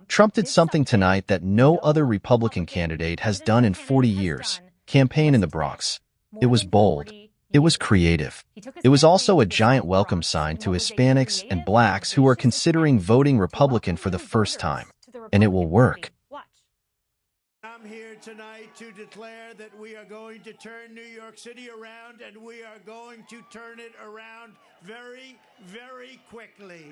Trump did something tonight that no other Republican candidate has done in 40 years. Campaign in the Bronx. It was bold. It was creative. It was also a giant welcome sign to Hispanics and blacks who are considering voting Republican for the first time. And it will work. I'm here tonight to declare that we are going to turn New York City around, and we are going to turn it around very, very quickly.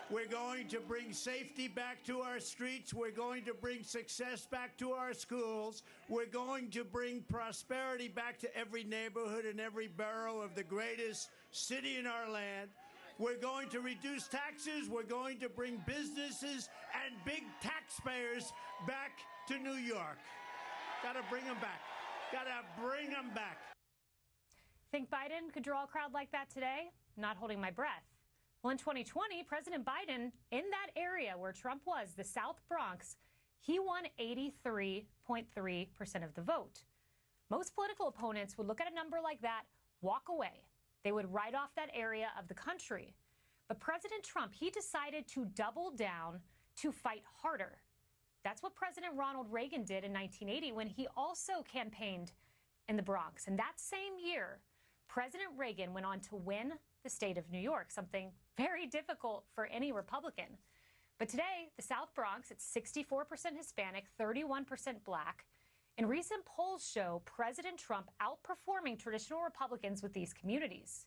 We're going to bring safety back to our streets. We're going to bring success back to our schools. We're going to bring prosperity back to every neighborhood and every borough of the greatest city in our land. We're going to reduce taxes. We're going to bring businesses and big taxpayers back to New York. Got to bring them back. Got to bring them back. Think Biden could draw a crowd like that today? Not holding my breath. Well, in 2020, President Biden, in that area where Trump was, the South Bronx, he won 83.3% of the vote. Most political opponents would look at a number like that, walk away. They would write off that area of the country. But President Trump, he decided to double down, to fight harder. That's what President Ronald Reagan did in 1980 when he also campaigned in the Bronx. And that same year, President Reagan went on to win the state of New York, something very difficult for any Republican. But today, the South Bronx, it's 64% Hispanic, 31% Black. And recent polls show President Trump outperforming traditional Republicans with these communities.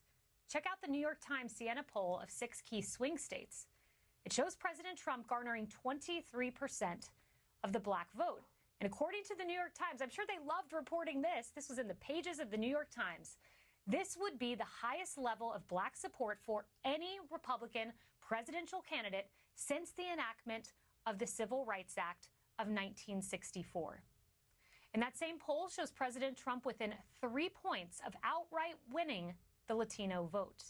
Check out the New York Times Siena poll of 6 key swing states. It shows President Trump garnering 23% of the Black vote. And according to the New York Times, I'm sure they loved reporting this. This was in the pages of the New York Times. This would be the highest level of Black support for any Republican presidential candidate since the enactment of the Civil Rights Act of 1964. And that same poll shows President Trump within 3 points of outright winning the Latino vote.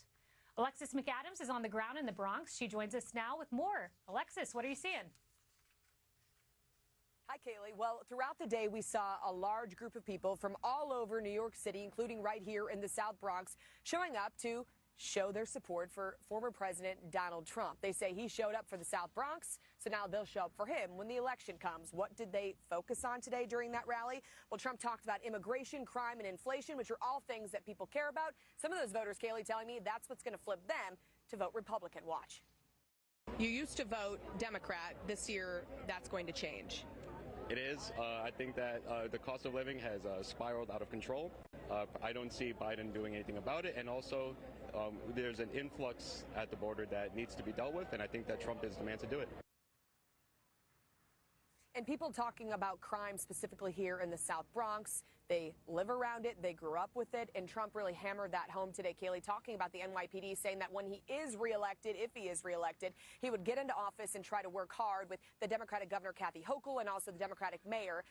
Alexis McAdams is on the ground in the Bronx. She joins us now with more. Alexis, what are you seeing? Hi, Kaylee. Well, throughout the day, we saw a large group of people from all over New York City, including right here in the South Bronx, showing up to show their support for former President Donald Trump. They say he showed up for the South Bronx, so now they'll show up for him when the election comes. What did they focus on today during that rally? Well, Trump talked about immigration, crime, and inflation, which are all things that people care about. Some of those voters, Kaylee, telling me that's what's going to flip them to vote Republican. Watch. You used to vote Democrat. This year, that's going to change. It is. I think that the cost of living has spiraled out of control. I don't see Biden doing anything about it. And also, there's an influx at the border that needs to be dealt with. And I think that Trump is the man to do it. And people talking about crime specifically here in the South Bronx. They live around it. They grew up with it. And Trump really hammered that home today, Kaylee, talking about the NYPD, saying that when he is reelected, if he is reelected, he would get into office and try to work hard with the Democratic Governor Kathy Hochul and also the Democratic mayor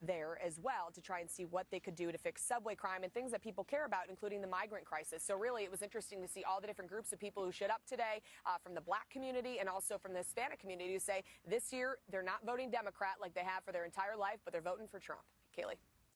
there as well to try and see what they could do to fix subway crime and things that people care about, including the migrant crisis. So really, it was interesting to see all the different groups of people who showed up today from the Black community and also from the Hispanic community who say this year they're not voting Democrat like they have for their entire life, but they're voting for Trump. Kaylee.